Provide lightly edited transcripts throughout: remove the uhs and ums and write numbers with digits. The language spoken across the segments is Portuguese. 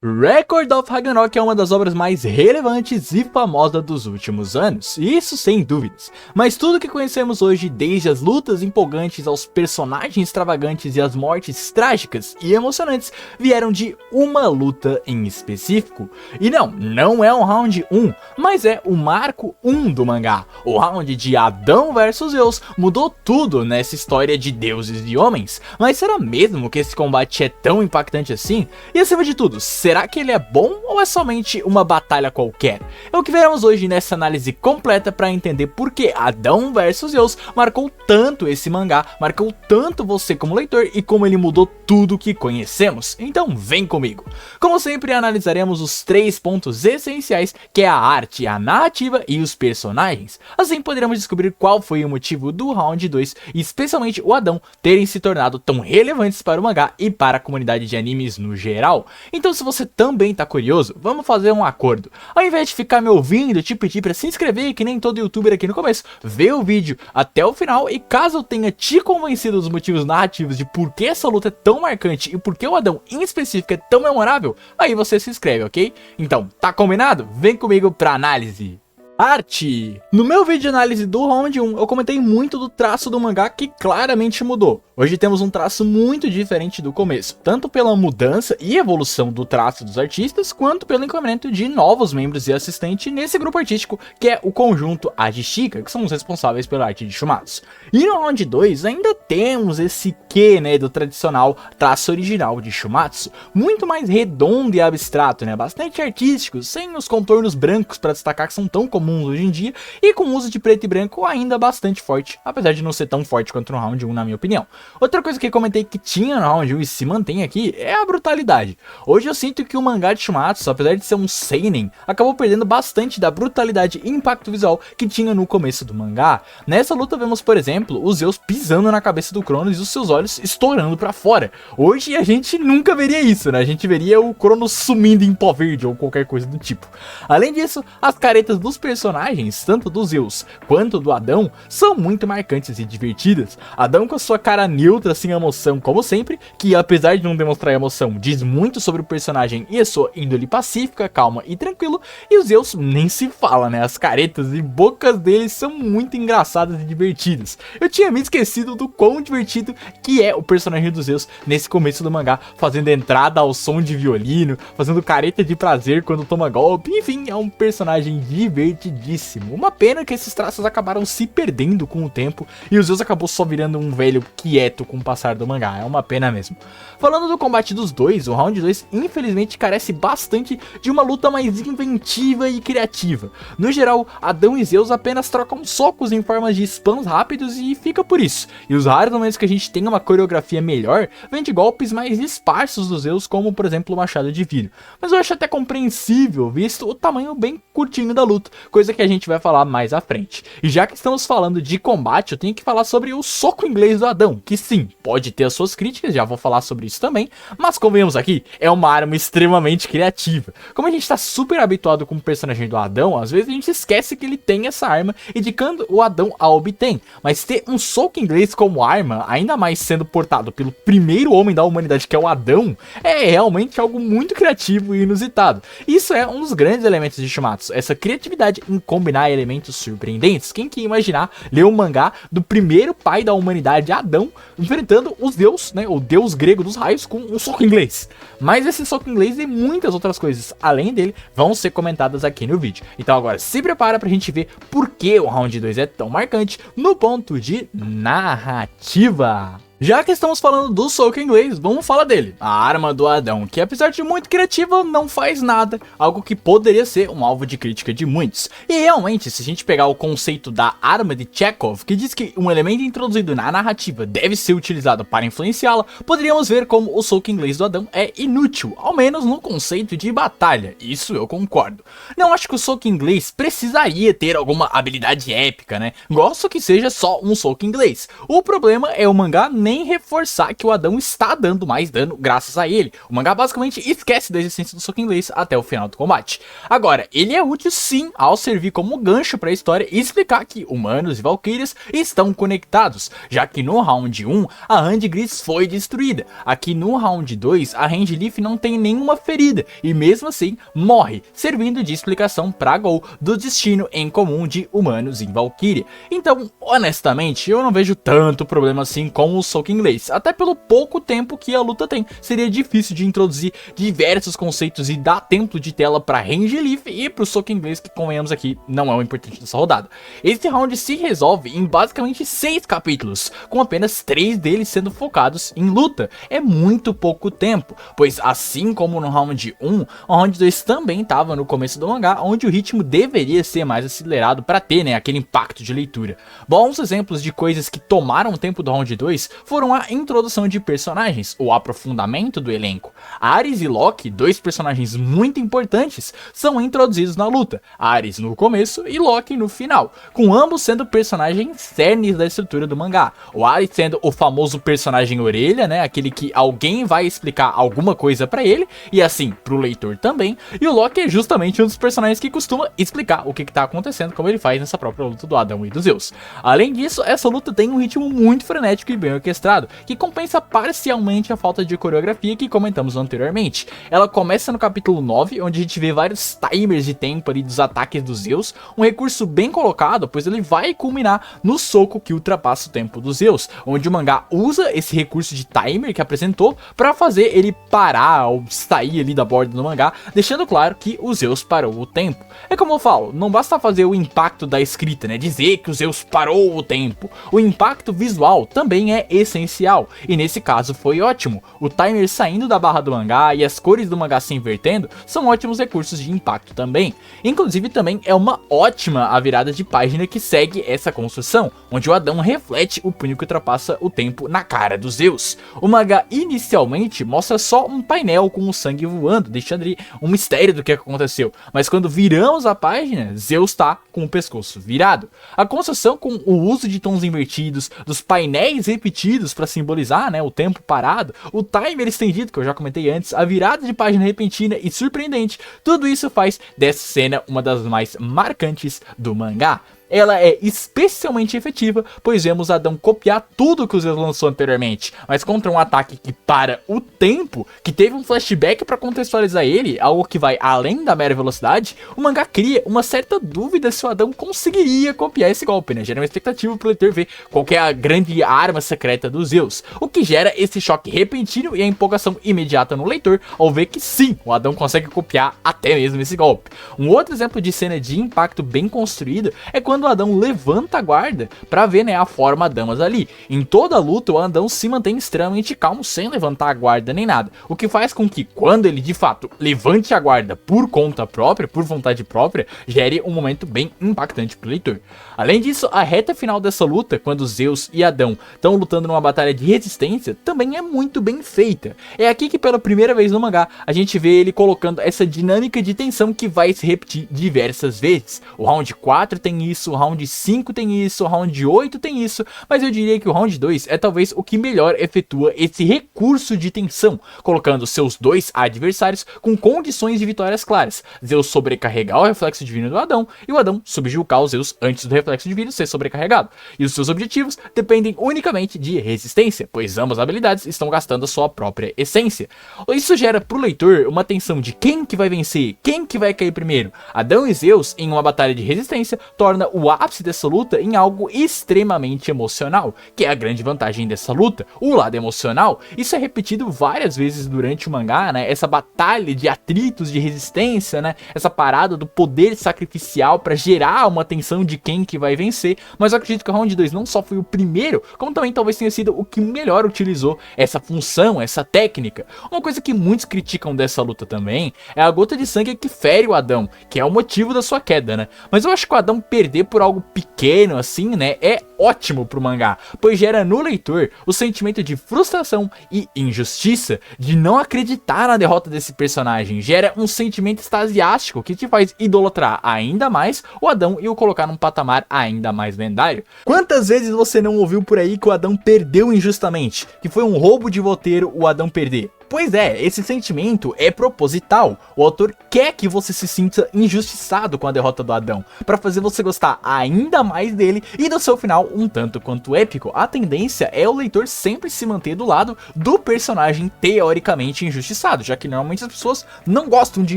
Record of Ragnarok é uma das obras mais relevantes e famosas dos últimos anos, isso sem dúvidas, mas tudo que conhecemos hoje, desde as lutas empolgantes aos personagens extravagantes e as mortes trágicas e emocionantes, vieram de uma luta em específico. E não é o Round 1, mas é o Marco 1 do mangá. O round de Adão versus Zeus mudou tudo nessa história de deuses e homens, mas será mesmo que esse combate é tão impactante assim? E acima de tudo, será que ele é bom ou é somente uma batalha qualquer? É o que veremos hoje nessa análise completa para entender por que Adão vs Zeus marcou tanto esse mangá, marcou tanto você como leitor e como ele mudou tudo que conhecemos. Então vem comigo. Como sempre, analisaremos os 3 pontos essenciais, que é a arte, a narrativa e os personagens. Assim poderemos descobrir qual foi o motivo do Round 2 e especialmente o Adão terem se tornado tão relevantes para o mangá e para a comunidade de animes no geral. Então se você também tá curioso, vamos fazer um acordo. Ao invés de ficar me ouvindo, te pedir para se inscrever, que nem todo youtuber aqui no começo, vê o vídeo até o final e caso eu tenha te convencido dos motivos narrativos de por que essa luta é tão marcante e por que o Adão em específico é tão memorável, aí você se inscreve, ok? Então, tá combinado? Vem comigo pra análise. Arte! No meu vídeo de análise do Round 1, eu comentei muito do traço do mangá que claramente mudou. Hoje temos um traço muito diferente do começo, tanto pela mudança e evolução do traço dos artistas, quanto pelo incremento de novos membros e assistentes nesse grupo artístico, que é o conjunto Ajishika, que são os responsáveis pela arte de Shumatsu. E no Round 2 ainda temos esse quê, né, do tradicional traço original de Shumatsu, muito mais redondo e abstrato, né, bastante artístico, sem os contornos brancos para destacar que são tão comuns hoje em dia, e com o uso de preto e branco ainda bastante forte, apesar de não ser tão forte quanto no Round 1 na minha opinião. Outra coisa que comentei que tinha no Round 1 e se mantém aqui é a brutalidade. Hoje eu sinto que o mangá de Shumatsu, apesar de ser um seinen, acabou perdendo bastante da brutalidade e impacto visual que tinha no começo do mangá. Nessa luta vemos, por exemplo, o Zeus pisando na cabeça do Cronos e os seus olhos estourando pra fora. Hoje a gente nunca veria isso, né? A gente veria o Cronos sumindo em pó verde ou qualquer coisa do tipo. Além disso, as caretas dos personagens, tanto do Zeus quanto do Adão, são muito marcantes e divertidas. Adão com a sua cara neutra, sem emoção, como sempre, que apesar de não demonstrar emoção, diz muito sobre o personagem e a sua índole pacífica, calma e tranquilo, e o Zeus nem se fala, né? As caretas e bocas dele são muito engraçadas e divertidas. Eu tinha me esquecido do quão divertido que é o personagem do Zeus nesse começo do mangá, fazendo entrada ao som de violino, fazendo careta de prazer quando toma golpe, enfim, é um personagem divertidíssimo. Uma pena que esses traços acabaram se perdendo com o tempo e o Zeus acabou só virando um velho quieto com o passar do mangá, é uma pena mesmo. Falando do combate dos dois, o Round 2 infelizmente carece bastante de uma luta mais inventiva e criativa. No geral, Adão e Zeus apenas trocam socos em formas de spams rápidos e fica por isso. E os raros momentos que a gente tem uma coreografia melhor, vem de golpes mais esparsos dos Zeus, como por exemplo o machado de vidro. Mas eu acho até compreensível, visto o tamanho bem curtinho da luta, coisa que a gente vai falar mais à frente. E já que estamos falando de combate, eu tenho que falar sobre o soco inglês do Adão, que sim, pode ter as suas críticas, já vou falar sobre isso também, mas convenhamos aqui, é uma arma extremamente criativa. Como a gente tá super habituado com o personagem do Adão, às vezes a gente esquece que ele tem essa arma, indicando o Adão a obtém, mas ter um soco inglês como arma, ainda mais sendo portado pelo primeiro homem da humanidade, que é o Adão, é realmente algo muito criativo e inusitado. Isso é um dos grandes elementos de Shumatsu, essa criatividade em combinar elementos surpreendentes. Quem que ia imaginar ler um mangá do primeiro pai da humanidade, Adão, enfrentando os deus, né, o deus grego dos raios, com um soco inglês. Mas esse soco inglês e muitas outras coisas além dele vão ser comentadas aqui no vídeo. Então agora se prepara pra gente ver por que o Round 2 é tão marcante no ponto de narrativa. Já que estamos falando do soco inglês, vamos falar dele, a arma do Adão, que apesar de muito criativa, não faz nada, algo que poderia ser um alvo de crítica de muitos. E realmente, se a gente pegar o conceito da arma de Chekhov, que diz que um elemento introduzido na narrativa deve ser utilizado para influenciá-la, poderíamos ver como o soco inglês do Adão é inútil, ao menos no conceito de batalha, isso eu concordo. Não acho que o soco inglês precisaria ter alguma habilidade épica, né? Gosto que seja só um soco inglês. O problema é o mangá nem nem reforçar que o Adão está dando mais dano graças a ele. O mangá basicamente esquece da existência do soco inglês até o final do combate. Agora, ele é útil sim ao servir como gancho para a história e explicar que humanos e valquírias estão conectados, já que no round 1 a Hand Gris foi destruída. Aqui no round 2 a Hand Leaf não tem nenhuma ferida e mesmo assim morre, servindo de explicação para Gol do destino em comum de humanos e valquíria. Então, honestamente, eu não vejo tanto problema assim com o soco inglês, até pelo pouco tempo que a luta tem. Seria difícil de introduzir diversos conceitos e dar tempo de tela para Hand Leaf e pro soco inglês, que convenhamos aqui não é o importante dessa rodada. Esse round se resolve em basicamente 6 capítulos, com apenas 3 deles sendo focados em luta. É muito pouco tempo, pois assim como no round 1, o round 2 também estava no começo do mangá, onde o ritmo deveria ser mais acelerado para ter, né, aquele impacto de leitura. Bons exemplos de coisas que tomaram o tempo do round 2 foram a introdução de personagens, o aprofundamento do elenco. Ares e Loki, dois personagens muito importantes, são introduzidos na luta, Ares no começo e Loki no final, com ambos sendo personagens cernes da estrutura do mangá. O Ares sendo o famoso personagem orelha, né, aquele que alguém vai explicar alguma coisa pra ele, e assim pro leitor também, e o Loki é justamente um dos personagens que costuma explicar o que tá acontecendo, como ele faz nessa própria luta do Adão e dos Zeus. Além disso, essa luta tem um ritmo muito frenético e bem orquestrado, que compensa parcialmente a falta de coreografia que comentamos anteriormente. Ela começa no capítulo 9, onde a gente vê vários timers de tempo ali dos ataques dos Zeus, um recurso bem colocado, pois ele vai culminar no soco que ultrapassa o tempo dos Zeus, onde o mangá usa esse recurso de timer que apresentou para fazer ele parar ou sair ali da borda do mangá, deixando claro que o Zeus parou o tempo. É como eu falo, não basta fazer o impacto da escrita, né, dizer que o Zeus parou o tempo, o impacto visual também é essencial, e nesse caso foi ótimo. O timer saindo da barra do mangá e as cores do mangá se invertendo são ótimos recursos de impacto também. Inclusive também é uma ótima a virada de página que segue essa construção, onde o Adão reflete o punho que ultrapassa o tempo na cara dos Zeus. O mangá inicialmente mostra só um painel com o sangue voando, deixando ali um mistério do que aconteceu, mas quando viramos a página, Zeus tá com o pescoço virado. A construção com o uso de tons invertidos, dos painéis repetidos para simbolizar, né, o tempo parado, o timer estendido que eu já comentei antes, a virada de página repentina e surpreendente, tudo isso faz dessa cena uma das mais marcantes do mangá. Ela é especialmente efetiva, pois vemos Adão copiar tudo que o Zeus lançou anteriormente, mas contra um ataque que para o tempo, que teve um flashback para contextualizar ele, algo que vai além da mera velocidade, o mangá cria uma certa dúvida se o Adão conseguiria copiar esse golpe, né? Gera uma expectativa pro leitor ver qual que é a grande arma secreta dos Zeus, o que gera esse choque repentino e a empolgação imediata no leitor ao ver que sim, o Adão consegue copiar até mesmo esse golpe. Um outro exemplo de cena de impacto bem construída é quando o Adão levanta a guarda pra ver, né, a forma damas ali. Em toda a luta o Adão se mantém extremamente calmo sem levantar a guarda nem nada, o que faz com que quando ele de fato levante a guarda por conta própria, por vontade própria, gere um momento bem impactante pro leitor. Além disso, a reta final dessa luta, quando Zeus e Adão estão lutando numa batalha de resistência, também é muito bem feita. É aqui que pela primeira vez no mangá a gente vê ele colocando essa dinâmica de tensão que vai se repetir diversas vezes. O round 4 tem isso, o round 5 tem isso, o round 8 tem isso, mas eu diria que o round 2 é talvez o que melhor efetua esse recurso de tensão, colocando seus dois adversários com condições de vitórias claras. Zeus sobrecarregar o reflexo divino do Adão e o Adão subjugar os Zeus antes do reflexo divino ser sobrecarregado. E os seus objetivos dependem unicamente de resistência, pois ambas habilidades estão gastando a sua própria essência. Isso gera pro leitor uma tensão de quem que vai vencer, quem que vai cair primeiro. Adão e Zeus em uma batalha de resistência torna o ápice dessa luta em algo extremamente emocional, que é a grande vantagem dessa luta, o lado emocional. Isso é repetido várias vezes durante o mangá, né? Essa batalha de atritos de resistência, né? Essa parada do poder sacrificial para gerar uma tensão de quem que vai vencer. Mas eu acredito que o round 2 não só foi o primeiro, como também talvez tenha sido o que melhor utilizou essa função, essa técnica. Uma coisa que muitos criticam dessa luta também é a gota de sangue que fere o Adão, que é o motivo da sua queda, né? Mas eu acho que o Adão perdeu perder por algo pequeno assim, né, é ótimo pro mangá, pois gera no leitor o sentimento de frustração e injustiça de não acreditar na derrota desse personagem, gera um sentimento extasiástico que te faz idolatrar ainda mais o Adão e o colocar num patamar ainda mais lendário. Quantas vezes você não ouviu por aí que o Adão perdeu injustamente, que foi um roubo de roteiro o Adão perder? Pois é, esse sentimento é proposital. O autor quer que você se sinta injustiçado com a derrota do Adão, para fazer você gostar ainda mais dele e do seu final um tanto quanto épico. A tendência é o leitor sempre se manter do lado do personagem teoricamente injustiçado, já que normalmente as pessoas não gostam de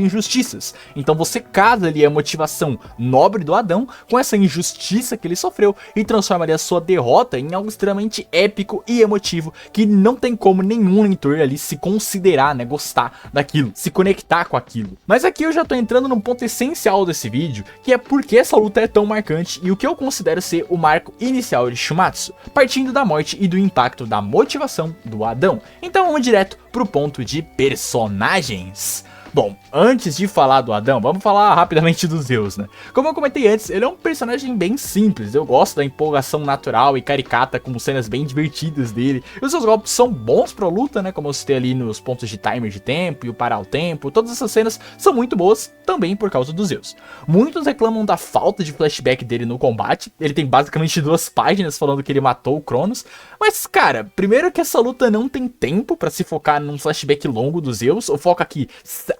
injustiças. Então você casa ali a motivação nobre do Adão com essa injustiça que ele sofreu e transformaria a sua derrota em algo extremamente épico e emotivo que não tem como nenhum leitor ali se considerar, né, gostar daquilo, se conectar com aquilo. Mas aqui eu já tô entrando num ponto essencial desse vídeo, que é porque essa luta é tão marcante e o que eu considero ser o marco inicial de Shumatsu, partindo da morte e do impacto da motivação do Adão. Então vamos direto pro ponto de personagens. Bom, antes de falar do Adão, vamos falar rapidamente do Zeus, né? Como eu comentei antes, ele é um personagem bem simples, eu gosto da empolgação natural e caricata, com cenas bem divertidas dele. E os seus golpes são bons pra luta, né? Como eu citei ali nos pontos de timer de tempo e o parar o tempo, todas essas cenas são muito boas, também por causa do Zeus. Muitos reclamam da falta de flashback dele no combate, ele tem basicamente 2 páginas falando que ele matou o Cronos, mas cara, primeiro que essa luta não tem tempo pra se focar num flashback longo do Zeus, o foco aqui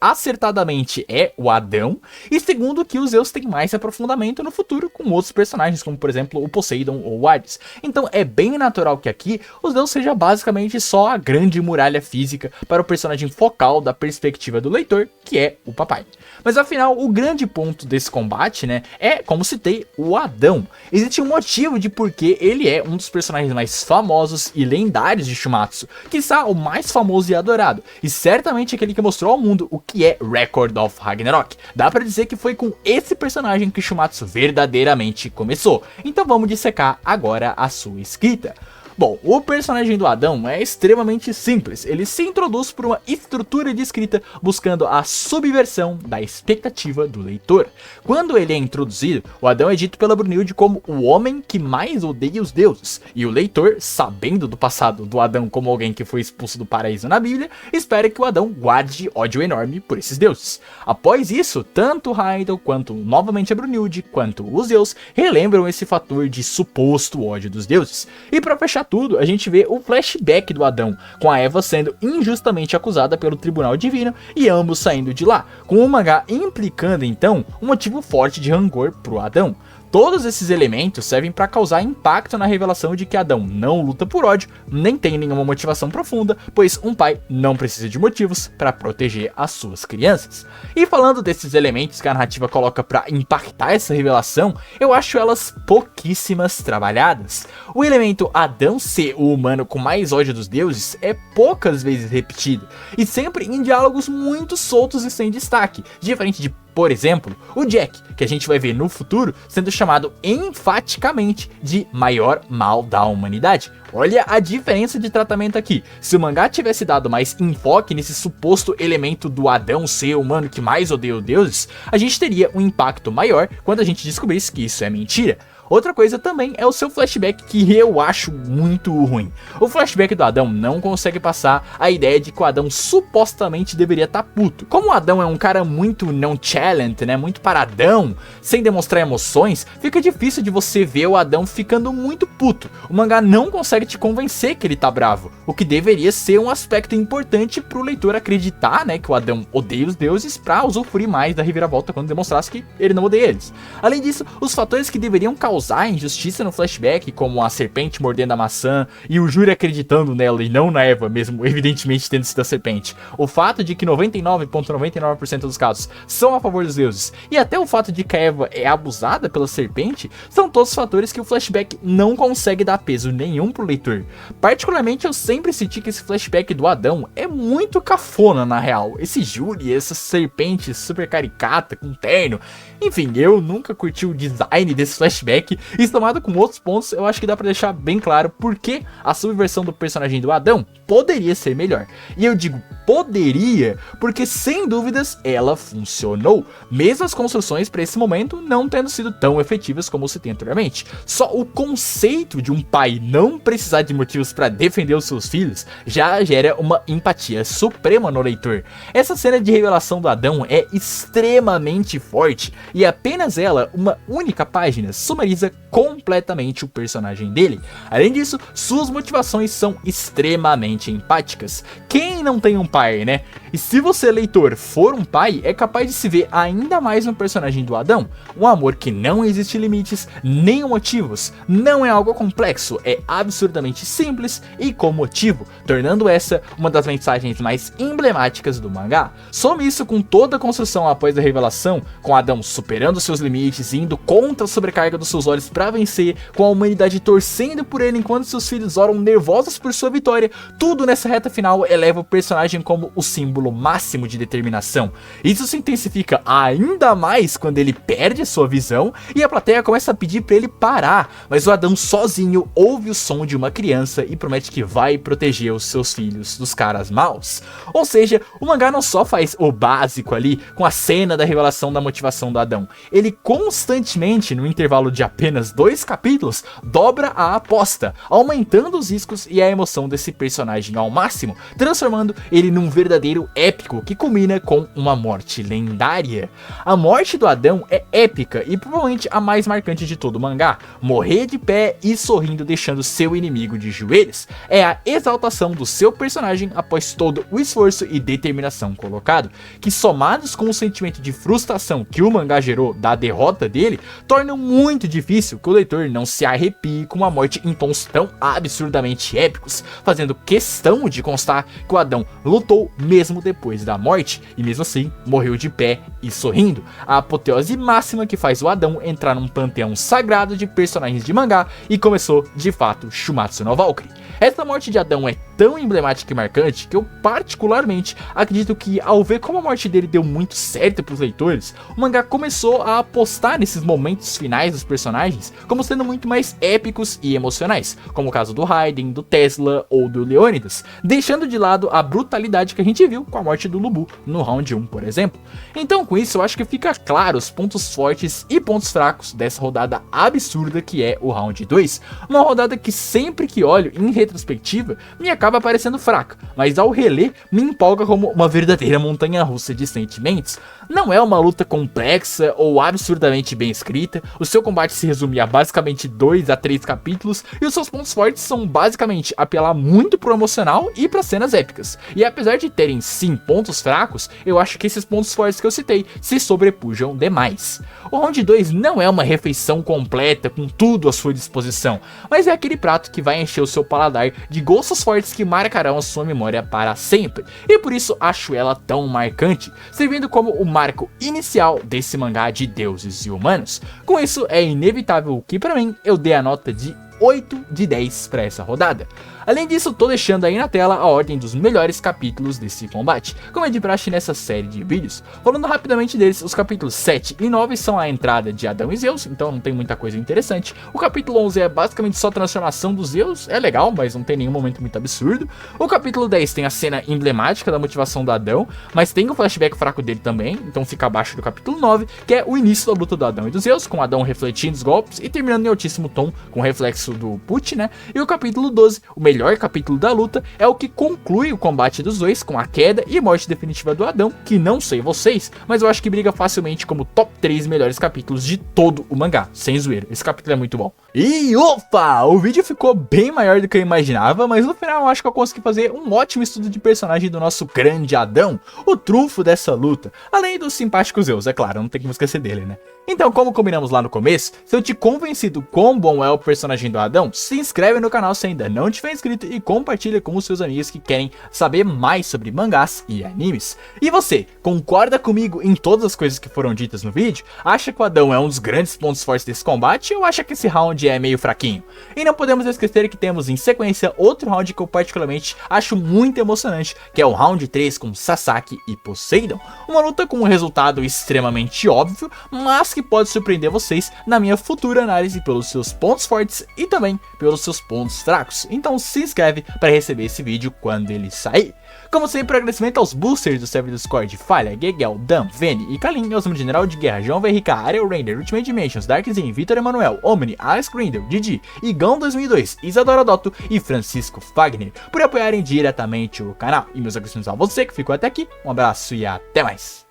acertadamente é o Adão, e segundo que o Zeus tem mais aprofundamento no futuro com outros personagens, como por exemplo o Poseidon ou o Hades. Então é bem natural que aqui o Zeus seja basicamente só a grande muralha física para o personagem focal da perspectiva do leitor, que é o papai. Mas afinal, o grande ponto desse combate, né, é, como citei, o Adão. Existe um motivo de por que ele é um dos personagens mais famosos e lendários de Shumatsu, quiçá o mais famoso e adorado, e certamente aquele que mostrou ao mundo o que é Record of Ragnarok. Dá pra dizer que foi com esse personagem que Shumatsu verdadeiramente começou. Então vamos dissecar agora a sua escrita. Bom, o personagem do Adão é extremamente simples, ele se introduz por uma estrutura de escrita buscando a subversão da expectativa do leitor. Quando ele é introduzido, o Adão é dito pela Brunilde como o homem que mais odeia os deuses, e o leitor, sabendo do passado do Adão como alguém que foi expulso do paraíso na Bíblia, espera que o Adão guarde ódio enorme por esses deuses. Após isso, tanto Heidel quanto novamente a Brunilde, quanto os Zeus, relembram esse fator de suposto ódio dos deuses. E para fechar tudo, a gente vê o flashback do Adão, com a Eva sendo injustamente acusada pelo Tribunal Divino e ambos saindo de lá, com o mangá implicando então um motivo forte de rancor pro Adão. Todos esses elementos servem para causar impacto na revelação de que Adão não luta por ódio, nem tem nenhuma motivação profunda, pois um pai não precisa de motivos para proteger as suas crianças. E falando desses elementos que a narrativa coloca para impactar essa revelação, eu acho elas pouquíssimas trabalhadas. O elemento Adão ser o humano com mais ódio dos deuses é poucas vezes repetido, e sempre em diálogos muito soltos e sem destaque, diferente de, por exemplo, o Jack, que a gente vai ver no futuro sendo chamado enfaticamente de maior mal da humanidade. Olha a diferença de tratamento aqui. Se o mangá tivesse dado mais enfoque nesse suposto elemento do Adão ser o humano que mais odeia os deuses, a gente teria um impacto maior quando a gente descobrisse que isso é mentira. Outra coisa também é o seu flashback, que eu acho muito ruim. O flashback do Adão não consegue passar a ideia de que o Adão supostamente deveria estar puto. Como o Adão é um cara muito nonchalant, né, muito paradão, sem demonstrar emoções, fica difícil de você ver o Adão ficando muito puto. O mangá não consegue te convencer que ele tá bravo, o que deveria ser um aspecto importante pro leitor acreditar, né, que o Adão odeia os deuses pra usufruir mais da reviravolta quando demonstrasse que ele não odeia eles. Além disso, os fatores que deveriam causar injustiça no flashback, como a serpente mordendo a maçã e o júri acreditando nela e não na Eva, mesmo evidentemente tendo sido a serpente, o fato de que 99,99% dos casos são a favor dos deuses, e até o fato de que a Eva é abusada pela serpente, são todos fatores que o flashback não consegue dar peso nenhum pro leitor. Particularmente, eu sempre senti que esse flashback do Adão é muito cafona na real. Esse júri, essa serpente super caricata com terno, enfim, eu nunca curti o design desse flashback, flashback, e somado com outros pontos, eu acho que dá pra deixar bem claro por que a subversão do personagem do Adão poderia ser melhor. E eu digo poderia, porque sem dúvidas ela funcionou, mesmo as construções para esse momento não tendo sido tão efetivas como se tem anteriormente. Só o conceito de um pai não precisar de motivos para defender os seus filhos já gera uma empatia suprema no leitor. Essa cena de revelação do Adão é extremamente forte e apenas ela, uma única página, sumariza completamente o personagem dele. Além disso, suas motivações são extremamente empáticas. Quem não tem um pai, né? E se você, leitor, for um pai, é capaz de se ver ainda mais no personagem do Adão. Um amor que não existe limites, nem motivos, não é algo complexo, é absurdamente simples e com motivo, tornando essa uma das mensagens mais emblemáticas do mangá. Some isso com toda a construção após a revelação, com Adão superando seus limites e indo contra a sobrecarga dos seus olhos para vencer, com a humanidade torcendo por ele enquanto seus filhos oram nervosos por sua vitória. Tudo nessa reta final eleva o personagem como o símbolo máximo de determinação. Isso se intensifica ainda mais quando ele perde a sua visão e a plateia começa a pedir para ele parar, mas o Adão sozinho ouve o som de uma criança e promete que vai proteger os seus filhos dos caras maus. Ou seja, o mangá não só faz o básico ali com a cena da revelação da motivação do Adão, ele constantemente, no intervalo de apenas 2 capítulos, dobra a aposta, aumentando os riscos e a emoção desse personagem ao máximo, transformando ele num verdadeiro épico que culmina com uma morte lendária. A morte do Adão é épica e provavelmente a mais marcante de todo o mangá. Morrer de pé e sorrindo deixando seu inimigo de joelhos é a exaltação do seu personagem após todo o esforço e determinação colocado, que somados com o sentimento de frustração que o mangá gerou da derrota dele, tornam muito difícil que o leitor não se arrepie com uma morte em tons tão absurdamente épicos, fazendo questão de constar que o Adão lutou mesmo depois da morte, e mesmo assim morreu de pé e sorrindo, a apoteose máxima que faz o Adão entrar num panteão sagrado de personagens de mangá, e começou de fato Shumatsu no Valkyrie. Essa morte de Adão é tão emblemática e marcante que eu particularmente acredito que, ao ver como a morte dele deu muito certo para os leitores, o mangá começou a apostar nesses momentos finais dos personagens como sendo muito mais épicos e emocionais, como o caso do Raiden, do Tesla ou do Leônidas, deixando de lado a brutalidade que a gente viu com a morte do Lubu no round 1, por exemplo. Então, com isso, eu acho que fica claro os pontos fortes e pontos fracos dessa rodada absurda que é o round 2, uma rodada que sempre que olho em retrospectiva me acaba parecendo fraca, mas ao reler me empolga como uma verdadeira montanha-russa de sentimentos. Não é uma luta complexa ou absurdamente bem escrita, o seu combate se resume a basicamente 2 a 3 capítulos e os seus pontos fortes são basicamente apelar muito pro emocional e para cenas épicas. E apesar de terem sim pontos fracos, eu acho que esses pontos fortes que eu citei se sobrepujam demais. O round 2 não é uma refeição completa com tudo à sua disposição, mas é aquele prato que vai encher o seu paladar de gostos fortes que marcarão a sua memória para sempre, e por isso acho ela tão marcante, servindo como o marco inicial desse mangá de deuses e humanos. Com isso é inevitável que para mim eu dê a nota de 8 de 10 para essa rodada. Além disso, tô deixando aí na tela a ordem dos melhores capítulos desse combate, como é de praxe nessa série de vídeos. Falando rapidamente deles, os capítulos 7 e 9 são a entrada de Adão e Zeus, então não tem muita coisa interessante. O capítulo 11 é basicamente só a transformação dos Zeus, é legal, mas não tem nenhum momento muito absurdo. O capítulo 10 tem a cena emblemática da motivação do Adão, mas tem o flashback fraco dele também, então fica abaixo do capítulo 9, que é o início da luta do Adão e dos Zeus, com Adão refletindo os golpes e terminando em altíssimo tom, com reflexo do Put, né? E o capítulo 12, o melhor capítulo da luta, é o que conclui o combate dos dois com a queda e morte definitiva do Adão, que não sei vocês, mas eu acho que briga facilmente como top 3 melhores capítulos de todo o mangá, sem zoeira. Esse capítulo é muito bom. E opa, o vídeo ficou bem maior do que eu imaginava, mas no final eu acho que eu consegui fazer um ótimo estudo de personagem do nosso grande Adão, o trunfo dessa luta, além dos simpáticos Zeus, é claro, não tem como esquecer dele, né? Então, como combinamos lá no começo, se eu te convenci do quão bom é o personagem do Adão, se inscreve no canal se ainda não tiver inscrito e compartilha com os seus amigos que querem saber mais sobre mangás e animes. E você, concorda comigo em todas as coisas que foram ditas no vídeo? Acha que o Adão é um dos grandes pontos fortes desse combate ou acha que esse round round é meio fraquinho. E não podemos esquecer que temos em sequência outro round que eu particularmente acho muito emocionante, que é o round 3 com Sasaki e Poseidon. Uma luta com um resultado extremamente óbvio, mas que pode surpreender vocês na minha futura análise pelos seus pontos fortes e também pelos seus pontos fracos. Então se inscreve para receber esse vídeo quando ele sair. Como sempre, agradecimento aos boosters do server do Discord: Falha, Gegel, Dan, Vene e Kalin, aos General de Guerra, João VRK, Ariel Render, Ultimate Dimensions, Darkzin, Vitor Emanuel, Omni, Alex Grindel, Didi, Igão 2002, Isadora Dotto e Francisco Fagner, por apoiarem diretamente o canal. E meus agradecimentos a você que ficou até aqui, um abraço e até mais!